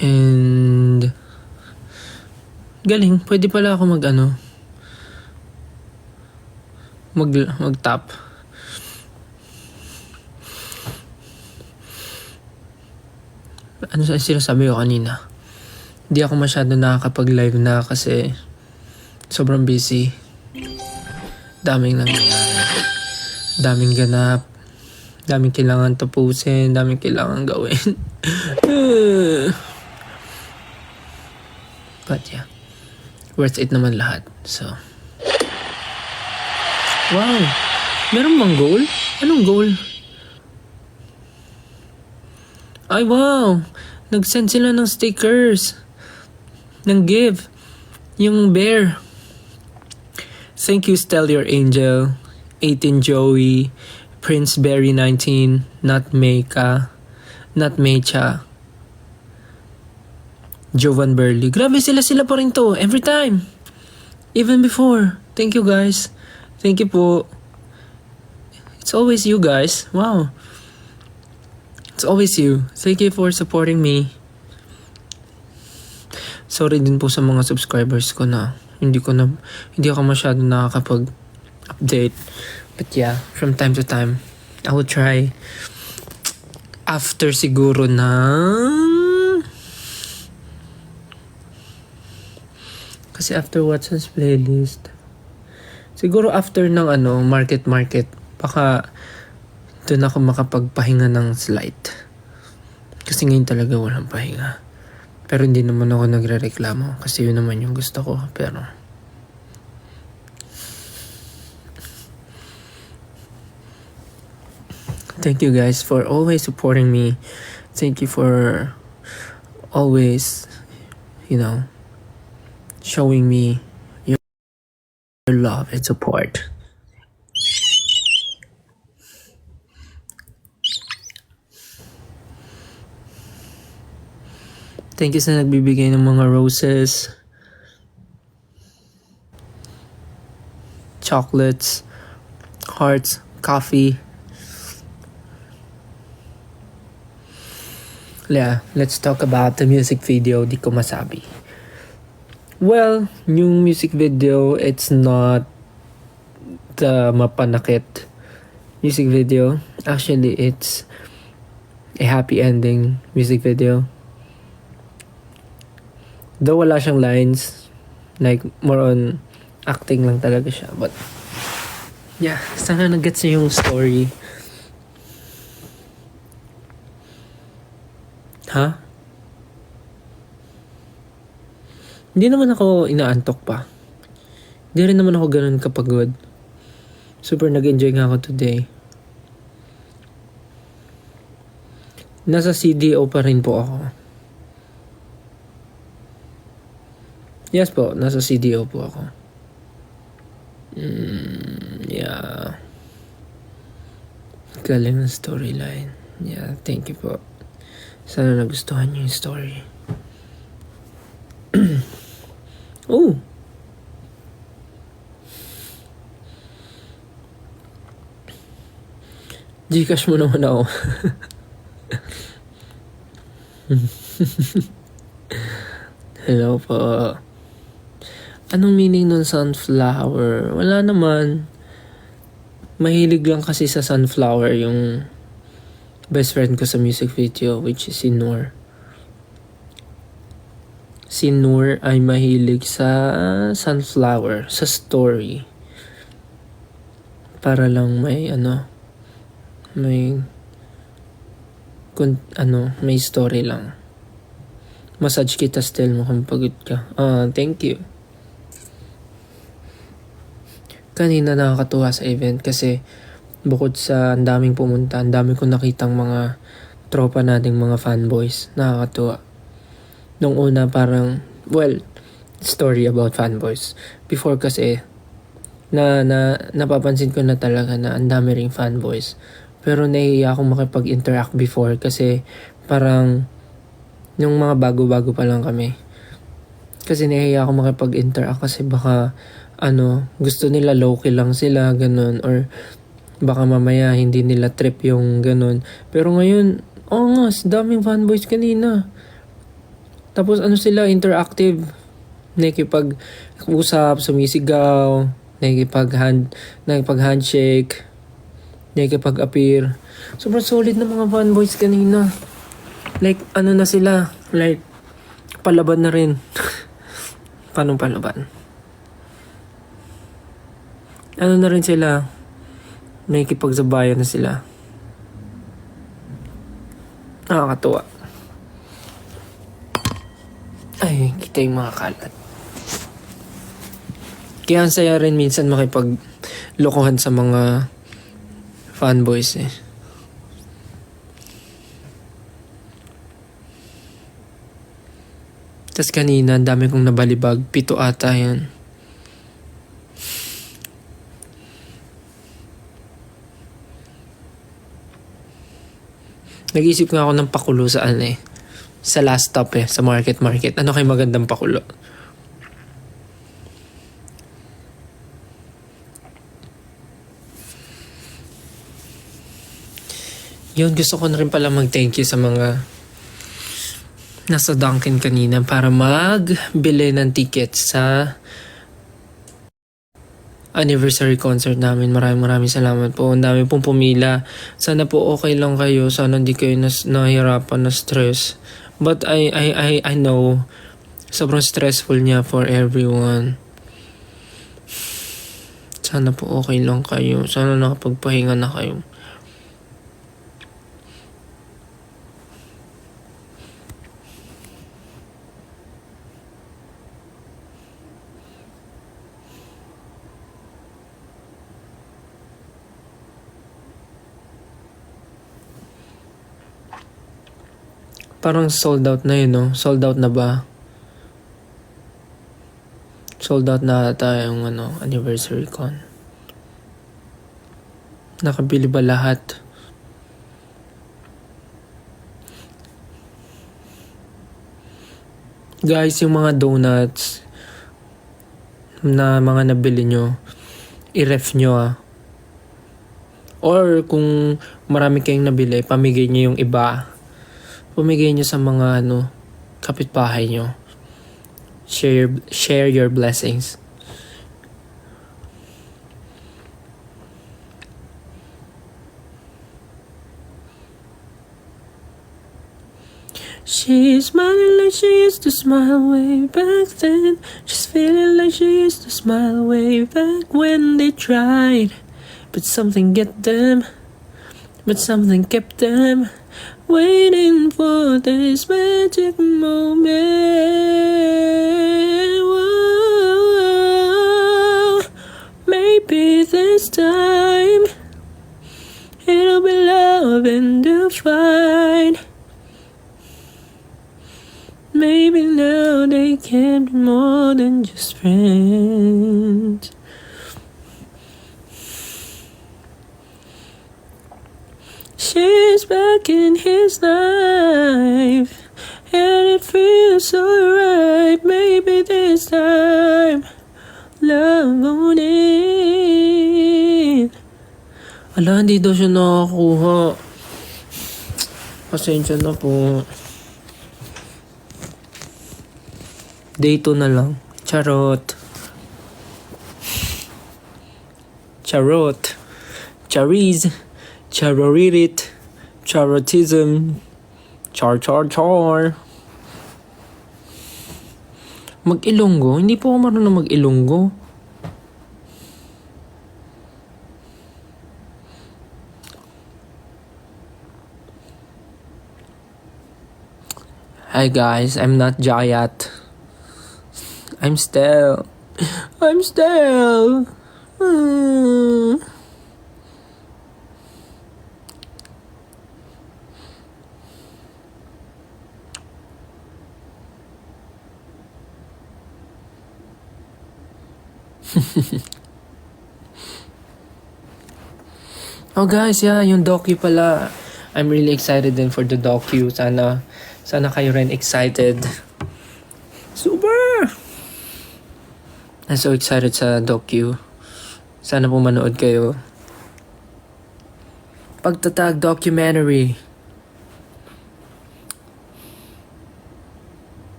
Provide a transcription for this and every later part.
And galing, pwede pala ako mag-tap. Ano sa sinasabi ko kanina? Hindi ako masyado nakakapag-live na kasi sobrang busy. Daming nangyayari. Daming ganap. Daming kailangan tapusin. Daming kailangan gawin. But yeah. Worth it naman lahat. So. Wow. Meron bang goal? Anong goal? Ay wow. Nag-send sila ng stickers. Ng give. Yung bear. Thank you, Stellar Angel. 18 Joey. Prince Berry 19. Not Mecha. Not Mecha. Jovan Burley. Grabe sila pa rin to. Every time. Even before. Thank you guys. Thank you po. It's always you guys. Wow. It's always you. Thank you for supporting me. Sorry din po sa mga subscribers ko na hindi ako masyado nakakapag-update. But yeah, from time to time, I will try. After siguro na kasi after Watson's playlist, siguro after ng market, baka doon ako makapagpahinga ng slight. Kasi ngayon talaga walang pahinga. Pero hindi naman ako nagre-reklamo kasi yun naman yung gusto ko. Pero thank you guys for always supporting me. Thank you for always, showing me your love and support. Thank you sa nagbibigay ng mga roses, chocolates, hearts, coffee. Yeah, let's talk about the music video. Di ko masabi. Well, yung music video, it's not the mapanakit music video. Actually, it's a happy ending music video. Though wala siyang lines, like more on acting lang talaga siya. But yeah, sana nag-gets niyo yung story. Ha? Hindi naman ako inaantok pa. Hindi rin naman ako ganun kapagod. Super nag-enjoy nga ako today. Nasa CDO pa rin po ako. Yes po, nasa CDO po ako. Yeah. Galing ng storyline. Yeah, thank you po. Sana nagustuhan niyo yung story. Oh! Gcash mo naman ako. Hello po. Anong meaning nun sunflower? Wala naman. Mahilig lang kasi sa sunflower yung best friend ko sa music video, which is si Noor. Si Noor ay mahilig sa sunflower, sa story. Para lang may may story lang. Massage kita still mukhang pagod ka. Thank you. Kanina nakakatuwa sa event kasi bukod sa ang daming pumunta, ang dami kong nakitang mga tropa nating mga fanboys. Nakakatuwa. Nung una parang, story about fanboys. Before kasi, napapansin ko na talaga na ang dami ring fanboys. Pero nahihiya akong makipag-interact before kasi parang yung mga bago-bago pa lang kami. Kasi nahihiya akong makipag-interact kasi baka gusto nila low-key lang sila, ganun. Or baka mamaya hindi nila trip yung ganun. Pero ngayon, nga, daming fanboys kanina. Tapos ano sila, interactive. Nakikipag-usap, sumisigaw, nakikipag-handshake, nakikipag-appear. Sobrang solid na mga fanboys kanina. Like, ano na sila? Like, palaban na rin. Paano palaban? Ano na rin sila? Nakikipagsabayan na sila. Nakakatuwa. Ay, kita yung mga kalat. Kaya ang saya rin minsan makipaglokohan sa mga fanboys eh. Tas kanina, ang dami kong nabalibag. 7 ata yan. Nag-isip nga ako ng pakulo sa sa last stop sa market. Ano kayo magandang pakulo? Yun, gusto ko na rin pala mag-thank you sa mga nasa Dunkin kanina para magbili ng ticket sa anniversary concert namin. Maraming salamat po. Ang dami pong pumila. Sana po okay lang kayo. Sana hindi kayo nahihirapan na stress. But I know sobrang stressful niya for everyone. Sana po okay lang kayo. Sana nakapagpahinga na kayo. Parang sold out na yun, no? Sold out na ba? Sold out na ata yung anniversary con. Nakabili ba lahat? Guys, yung mga donuts na mga nabili nyo, i-ref nyo Or kung marami kayong nabili, pamigay nyo yung iba. Pamigay nyo sa mga kapitbahay nyo. Share your blessings. She's smiling like she used to smile way back then. She's feeling like she used to smile way back when they tried. But something kept them waiting for this magic moment. Whoa, maybe this time it'll be love and divine. Maybe now they can be more than just friends. She's back in his life, and it feels so right. Maybe this time, love won't end. Ala, hindi daw siya nakakuha. Pasensya na po. Day 2 na lang. Charot. Chariz. Charoririt. Charotism. Char. Mag-Ilonggo? Hindi po ako marunong mag-Ilonggo. Hi guys, I'm not Jayat. I'm still. Oh guys, yeah, yung docu pala. I'm really excited din for the docu. Sana kayo rin excited. Super! I'm so excited sa docu. Sana po manood kayo. Pagtatag documentary.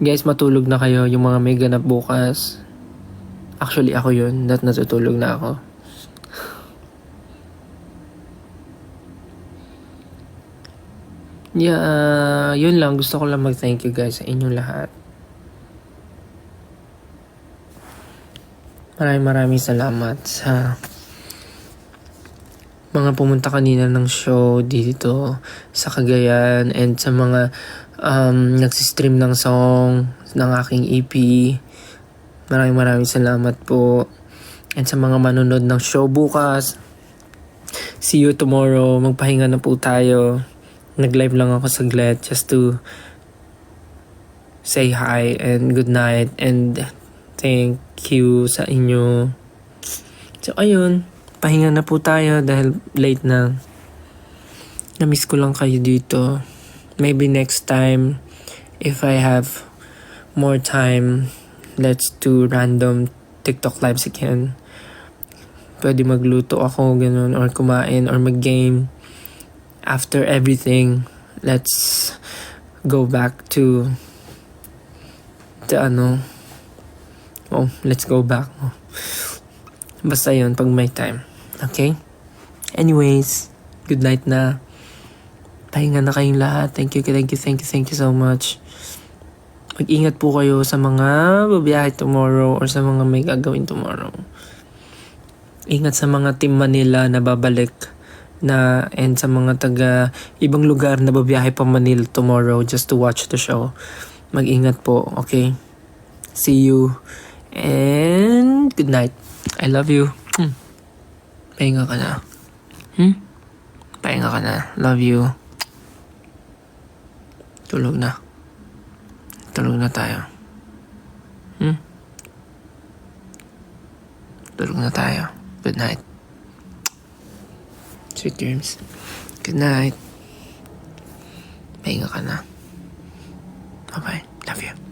Guys, matulog na kayo, yung mga may ganap bukas. Actually, ako yun. Natutulog na ako. Yeah, yun lang. Gusto ko lang mag-thank you guys sa inyong lahat. Maraming salamat sa mga pumunta kanina ng show dito sa Cagayan and sa mga nagsistream ng song ng aking EP. Maraming salamat po. And sa mga manonood ng show bukas, see you tomorrow. Magpahinga na po tayo. Nag-live lang ako saglit just to say hi and good night and thank you sa inyo. So ayun, pahinga na po tayo dahil late na. Na-miss ko lang kayo dito. Maybe next time, if I have more time, let's do random TikTok lives again. Pwede magluto ako, ganun, or kumain, or mag-game. After everything, let's go back to let's go back. Basta yun, pag may time. Okay? Anyways, good night na. Pahinga na kayong lahat. Thank you so much. Mag-ingat po kayo sa mga babiyahe tomorrow or sa mga may gagawin tomorrow. Ingat sa mga Team Manila na babalik na and sa mga taga ibang lugar na babiyahe pa Manila tomorrow just to watch the show. Mag-ingat po, okay? See you and good night. I love you. Pahinga ka na. Pahinga ka na. Love you. Tulog na. Tulog na tayo. Tulog na tayo. Good night. Sweet dreams. Good night. Pahinga ka na. Bye-bye. Love you.